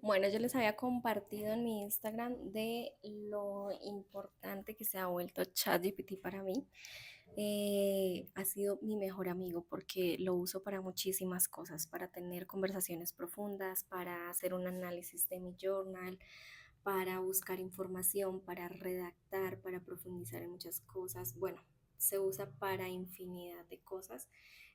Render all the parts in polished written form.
Bueno, yo les había compartido en mi Instagram de lo importante que se ha vuelto ChatGPT para mí. Ha sido mi mejor amigo porque lo uso para muchísimas cosas, para tener conversaciones profundas, para hacer un análisis de mi journal, para buscar información, para redactar, para profundizar en muchas cosas. Bueno, se usa para infinidad de cosas.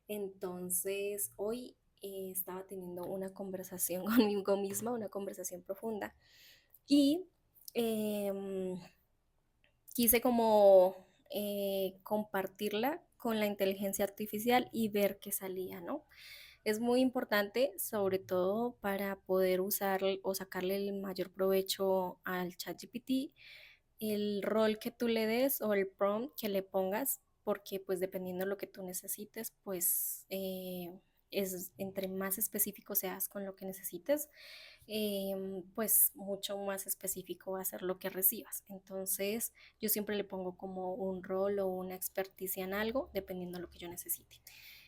Entonces, hoy estaba teniendo una conversación conmigo misma, una conversación profunda, y em, quise como compartirla con la inteligencia artificial y ver qué salía, ¿no? Es muy importante, sobre todo para poder usar o sacarle el mayor provecho al ChatGPT, el rol que tú le des o el prompt que le pongas, porque pues dependiendo de lo que tú necesites, pues es entre más específico seas con lo que necesites, pues mucho más específico va a ser lo que recibas. Entonces yo siempre le pongo como un rol o una experticia en algo, dependiendo de lo que yo necesite.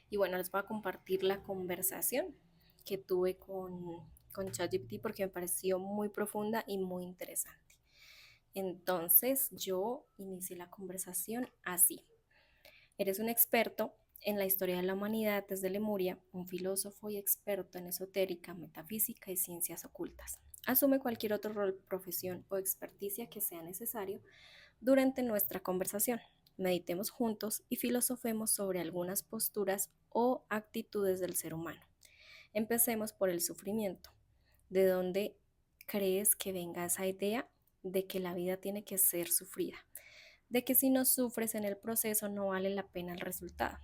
Y bueno, les voy a compartir la conversación que tuve con ChatGPT porque me pareció muy profunda y muy interesante. Entonces yo inicié la conversación así. Eres un experto en la historia de la humanidad desde Lemuria, un filósofo y experto en esotérica, metafísica y ciencias ocultas. Asume cualquier otro rol, profesión o experticia que sea necesario durante nuestra conversación. Meditemos juntos y filosofemos sobre algunas posturas o actitudes del ser humano. Empecemos por el sufrimiento. ¿De dónde crees que venga esa idea de que la vida tiene que ser sufrida? De que si no sufres en el proceso no vale la pena el resultado.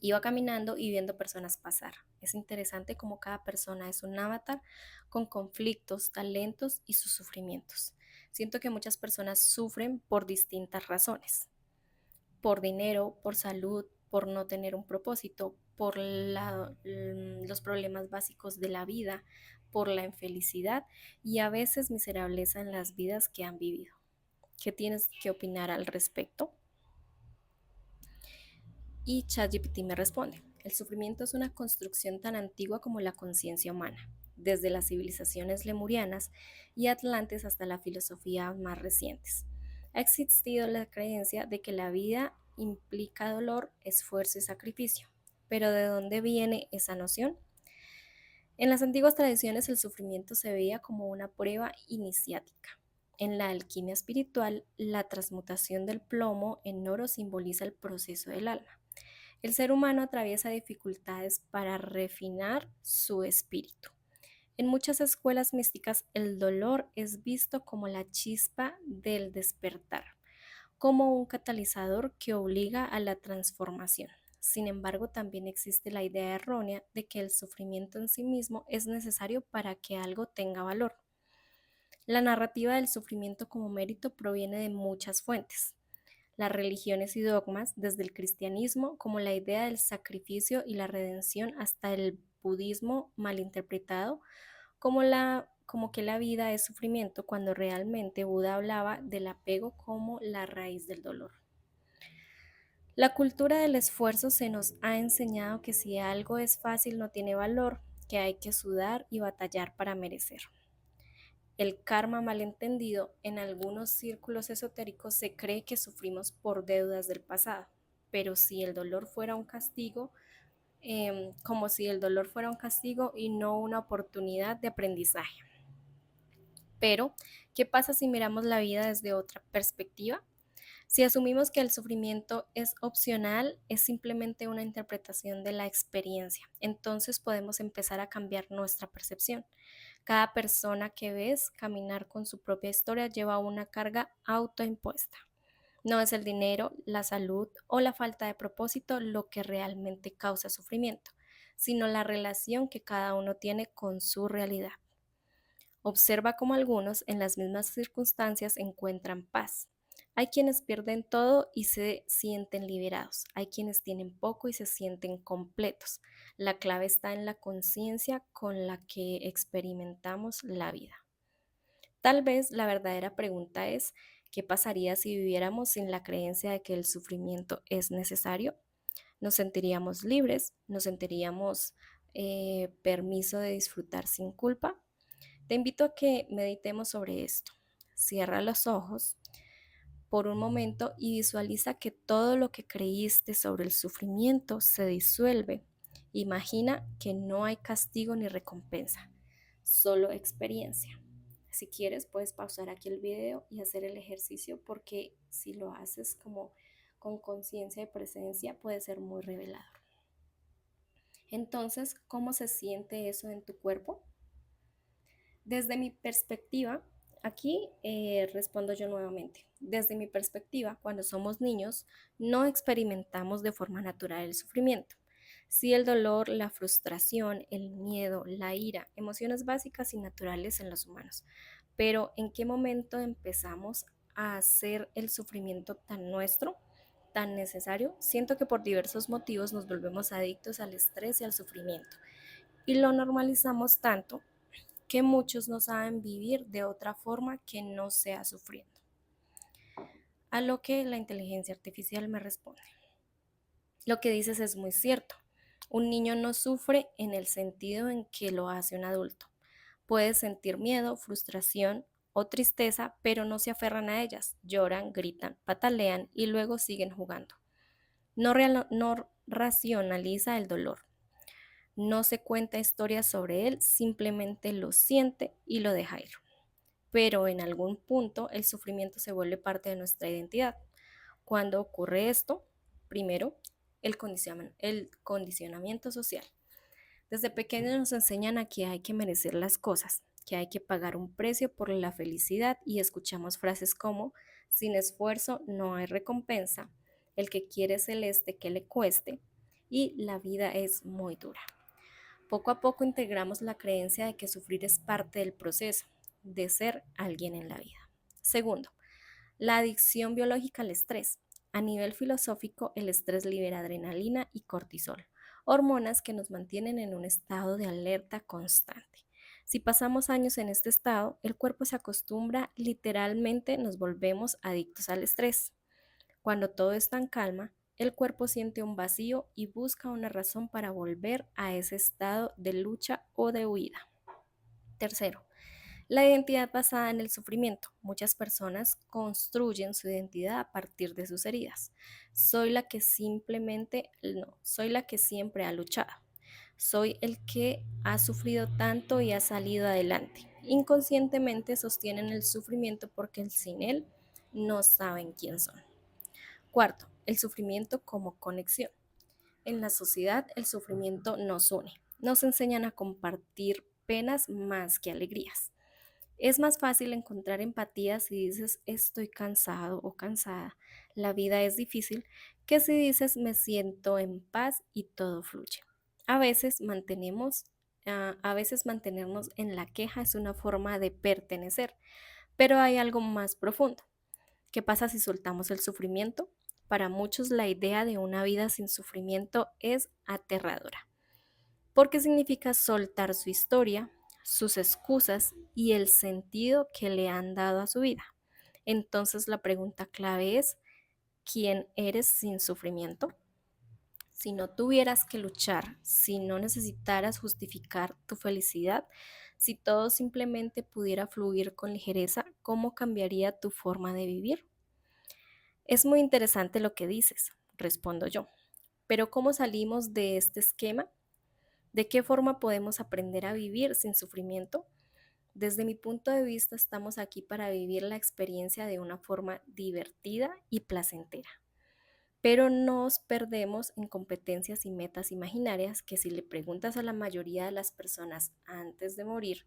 Iba caminando y viendo personas pasar. Es interesante cómo cada persona es un avatar con conflictos, talentos y sus sufrimientos. Siento que muchas personas sufren por distintas razones, por dinero, por salud, por no tener un propósito, por los problemas básicos de la vida, por la infelicidad y a veces miserableza en las vidas que han vivido. ¿Qué tienes que opinar al respecto? Y ChatGPT me responde, el sufrimiento es una construcción tan antigua como la conciencia humana, desde las civilizaciones lemurianas y atlantes hasta la filosofía más recientes. Ha existido la creencia de que la vida implica dolor, esfuerzo y sacrificio. Pero ¿de dónde viene esa noción? En las antiguas tradiciones el sufrimiento se veía como una prueba iniciática. En la alquimia espiritual, la transmutación del plomo en oro simboliza el proceso del alma. El ser humano atraviesa dificultades para refinar su espíritu. En muchas escuelas místicas el dolor es visto como la chispa del despertar, como un catalizador que obliga a la transformación. Sin embargo, también existe la idea errónea de que el sufrimiento en sí mismo es necesario para que algo tenga valor. La narrativa del sufrimiento como mérito proviene de muchas fuentes, las religiones y dogmas, desde el cristianismo como la idea del sacrificio y la redención hasta el budismo malinterpretado como que la vida es sufrimiento cuando realmente Buda hablaba del apego como la raíz del dolor. La cultura del esfuerzo se nos ha enseñado que si algo es fácil no tiene valor, que hay que sudar y batallar para merecer. El karma malentendido, en algunos círculos esotéricos se cree que sufrimos por deudas del pasado, pero si el dolor fuera un castigo, como si el dolor fuera un castigo y no una oportunidad de aprendizaje. Pero, ¿qué pasa si miramos la vida desde otra perspectiva? Si asumimos que el sufrimiento es opcional, es simplemente una interpretación de la experiencia, entonces podemos empezar a cambiar nuestra percepción. Cada persona que ves caminar con su propia historia lleva una carga autoimpuesta. No es el dinero, la salud o la falta de propósito lo que realmente causa sufrimiento, sino la relación que cada uno tiene con su realidad. Observa cómo algunos en las mismas circunstancias encuentran paz. Hay quienes pierden todo y se sienten liberados. Hay quienes tienen poco y se sienten completos. La clave está en la conciencia con la que experimentamos la vida. Tal vez la verdadera pregunta es, ¿qué pasaría si viviéramos sin la creencia de que el sufrimiento es necesario? Nos sentiríamos libres, nos sentiríamos permiso de disfrutar sin culpa. Te invito a que meditemos sobre esto. Cierra los ojos por un momento y visualiza que todo lo que creíste sobre el sufrimiento se disuelve. Imagina que no hay castigo ni recompensa, solo experiencia. Si quieres, puedes pausar aquí el video y hacer el ejercicio porque si lo haces como con conciencia y presencia puede ser muy revelador. Entonces, ¿cómo se siente eso en tu cuerpo? Desde mi perspectiva, aquí respondo yo nuevamente. Desde mi perspectiva, cuando somos niños, no experimentamos de forma natural el sufrimiento. Sí, el dolor, la frustración, el miedo, la ira, emociones básicas y naturales en los humanos. Pero ¿en qué momento empezamos a hacer el sufrimiento tan nuestro, tan necesario? Siento que por diversos motivos nos volvemos adictos al estrés y al sufrimiento. Y lo normalizamos tanto que muchos no saben vivir de otra forma que no sea sufriendo. A lo que la inteligencia artificial me responde. Lo que dices es muy cierto. Un niño no sufre en el sentido en que lo hace un adulto. Puede sentir miedo, frustración o tristeza, pero no se aferran a ellas. Lloran, gritan, patalean y luego siguen jugando. No racionaliza el dolor. No se cuenta historias sobre él, simplemente lo siente y lo deja ir. Pero en algún punto el sufrimiento se vuelve parte de nuestra identidad. Cuando ocurre esto, primero, el condicionamiento social. Desde pequeños nos enseñan a que hay que merecer las cosas, que hay que pagar un precio por la felicidad y escuchamos frases como, sin esfuerzo no hay recompensa, el que quiere celeste que le cueste y la vida es muy dura. Poco a poco integramos la creencia de que sufrir es parte del proceso de ser alguien en la vida. Segundo, la adicción biológica al estrés. A nivel filosófico, el estrés libera adrenalina y cortisol, hormonas que nos mantienen en un estado de alerta constante. Si pasamos años en este estado, el cuerpo se acostumbra, literalmente nos volvemos adictos al estrés. Cuando todo está en calma, el cuerpo siente un vacío y busca una razón para volver a ese estado de lucha o de huida. Tercero, la identidad basada en el sufrimiento. Muchas personas construyen su identidad a partir de sus heridas. Soy la que simplemente, no, soy la que siempre ha luchado. Soy el que ha sufrido tanto y ha salido adelante. Inconscientemente sostienen el sufrimiento porque sin él no saben quién son. Cuarto, el sufrimiento como conexión. En la sociedad, el sufrimiento nos une. Nos enseñan a compartir penas más que alegrías. Es más fácil encontrar empatía si dices estoy cansado o cansada, la vida es difícil, que si dices me siento en paz y todo fluye. A veces a veces mantenernos en la queja es una forma de pertenecer, pero hay algo más profundo. ¿Qué pasa si soltamos el sufrimiento? Para muchos la idea de una vida sin sufrimiento es aterradora, porque significa soltar su historia, sus excusas y el sentido que le han dado a su vida. Entonces la pregunta clave es, ¿quién eres sin sufrimiento? Si no tuvieras que luchar, si no necesitaras justificar tu felicidad, si todo simplemente pudiera fluir con ligereza, ¿cómo cambiaría tu forma de vivir? Es muy interesante lo que dices, respondo yo, pero ¿cómo salimos de este esquema? ¿De qué forma podemos aprender a vivir sin sufrimiento? Desde mi punto de vista, estamos aquí para vivir la experiencia de una forma divertida y placentera, pero nos perdemos en competencias y metas imaginarias que si le preguntas a la mayoría de las personas antes de morir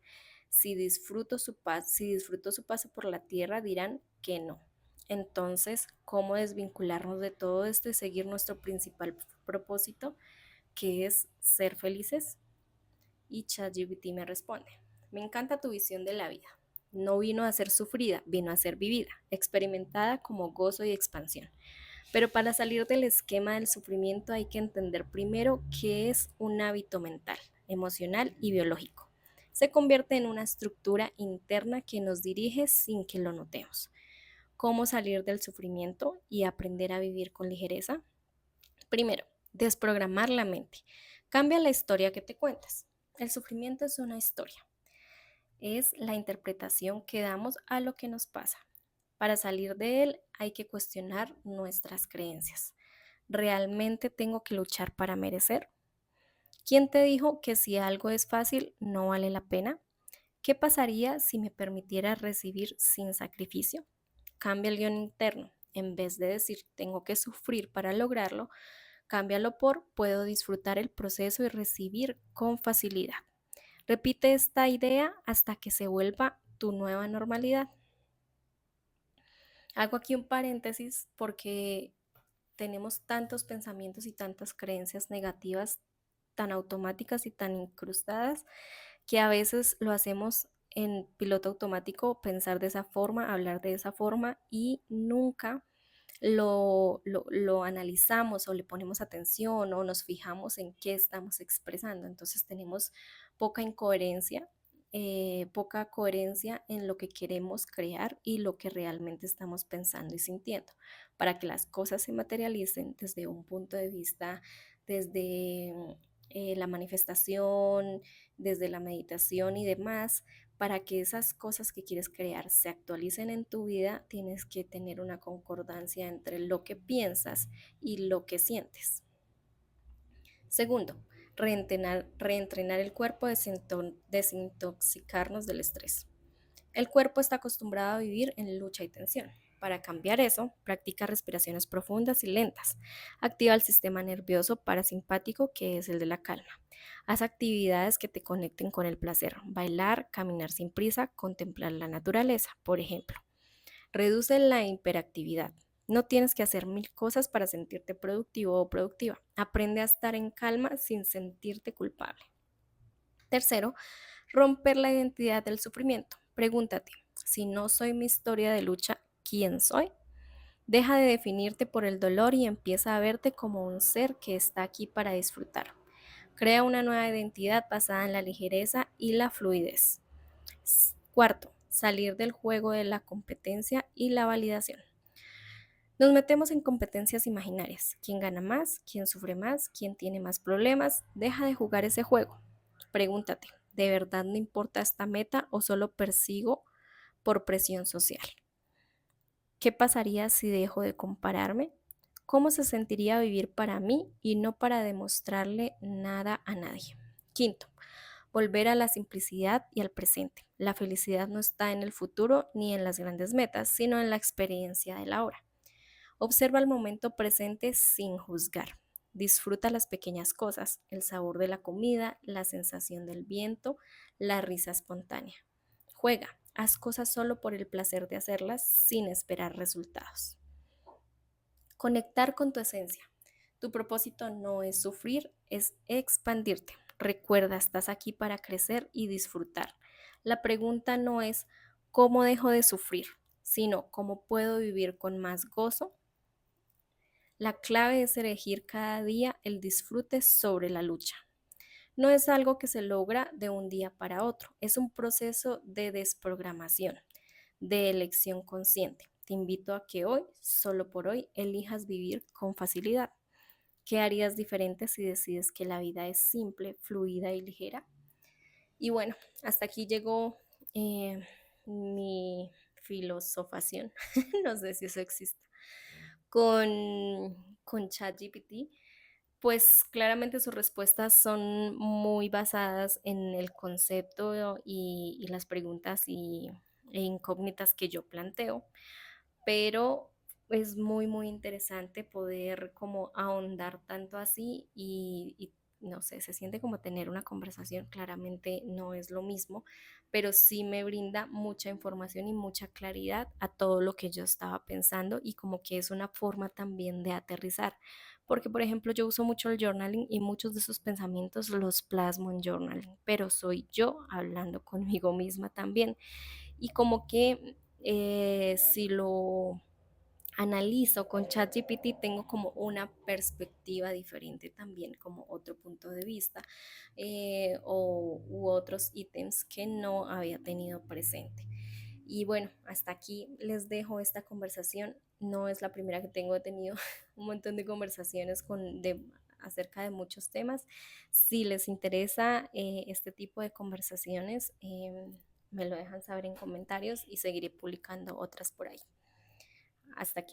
si disfrutó su paso por la tierra, dirán que no. Entonces, ¿cómo desvincularnos de todo esto y seguir nuestro principal propósito, que es ser felices? Y ChatGPT me responde, me encanta tu visión de la vida. No vino a ser sufrida, vino a ser vivida, experimentada como gozo y expansión. Pero para salir del esquema del sufrimiento hay que entender primero qué es un hábito mental, emocional y biológico. Se convierte en una estructura interna que nos dirige sin que lo notemos. ¿Cómo salir del sufrimiento y aprender a vivir con ligereza? Primero, desprogramar la mente. Cambia la historia que te cuentas. El sufrimiento es una historia. es la interpretación que damos a lo que nos pasa. Para salir de él hay que cuestionar nuestras creencias. ¿Realmente tengo que luchar para merecer? ¿Quién te dijo que si algo es fácil no vale la pena? ¿Qué pasaría si me permitiera recibir sin sacrificio? Cambia el guión interno. En vez de decir tengo que sufrir para lograrlo, cámbialo por puedo disfrutar el proceso y recibir con facilidad. Repite esta idea hasta que se vuelva tu nueva normalidad. Hago aquí un paréntesis porque tenemos tantos pensamientos y tantas creencias negativas tan automáticas y tan incrustadas que a veces lo hacemos en piloto automático, pensar de esa forma, hablar de esa forma y nunca lo analizamos o le ponemos atención o nos fijamos en qué estamos expresando. Entonces tenemos poca incoherencia, poca coherencia en lo que queremos crear y lo que realmente estamos pensando y sintiendo. Para que las cosas se materialicen desde un punto de vista, desde la manifestación, desde la meditación y demás, para que esas cosas que quieres crear se actualicen en tu vida, tienes que tener una concordancia entre lo que piensas y lo que sientes. Segundo, reentrenar el cuerpo, desintoxicarnos del estrés. El cuerpo está acostumbrado a vivir en lucha y tensión. Para cambiar eso, practica respiraciones profundas y lentas. Activa el sistema nervioso parasimpático, que es el de la calma. Haz actividades que te conecten con el placer. Bailar, caminar sin prisa, contemplar la naturaleza, por ejemplo. Reduce la hiperactividad. No tienes que hacer mil cosas para sentirte productivo o productiva. Aprende a estar en calma sin sentirte culpable. Tercero, romper la identidad del sufrimiento. Pregúntate, si no soy mi historia de lucha, ¿quién soy? Deja de definirte por el dolor y empieza a verte como un ser que está aquí para disfrutar. Crea una nueva identidad basada en la ligereza y la fluidez. Cuarto, salir del juego de la competencia y la validación. Nos metemos en competencias imaginarias. ¿Quién gana más? ¿Quién sufre más? ¿Quién tiene más problemas? Deja de jugar ese juego. Pregúntate, ¿de verdad me importa esta meta o solo persigo por presión social? ¿Qué pasaría si dejo de compararme? ¿Cómo se sentiría vivir para mí y no para demostrarle nada a nadie? Quinto, volver a la simplicidad y al presente. La felicidad no está en el futuro ni en las grandes metas, sino en la experiencia de la hora. Observa el momento presente sin juzgar. Disfruta las pequeñas cosas, el sabor de la comida, la sensación del viento, la risa espontánea. Juega, haz cosas solo por el placer de hacerlas sin esperar resultados. Conectar con tu esencia. Tu propósito no es sufrir, es expandirte. Recuerda, estás aquí para crecer y disfrutar. La pregunta no es cómo dejo de sufrir, sino cómo puedo vivir con más gozo. La clave es elegir cada día el disfrute sobre la lucha. No es algo que se logra de un día para otro, es un proceso de desprogramación, de elección consciente. Te invito a que hoy, solo por hoy, elijas vivir con facilidad. ¿Qué harías diferente si decides que la vida es simple, fluida y ligera? Y bueno, hasta aquí llegó mi filosofación, no sé si eso existe, con ChatGPT. Pues claramente sus respuestas son muy basadas en el concepto y las preguntas e incógnitas que yo planteo, pero es muy, muy interesante poder como ahondar tanto así y no sé, se siente como tener una conversación, claramente no es lo mismo, pero sí me brinda mucha información y mucha claridad a todo lo que yo estaba pensando y como que es una forma también de aterrizar, porque por ejemplo yo uso mucho el journaling y muchos de esos pensamientos los plasmo en journaling, pero soy yo hablando conmigo misma también y como que si lo analizo con ChatGPT tengo como una perspectiva diferente también, como otro punto de vista u otros ítems que no había tenido presente. Y bueno, hasta aquí les dejo esta conversación. No es la primera que tengo, he tenido un montón de conversaciones acerca de muchos temas. Si les interesa este tipo de conversaciones, Me lo dejan saber en comentarios y seguiré publicando otras por ahí. Hasta aquí.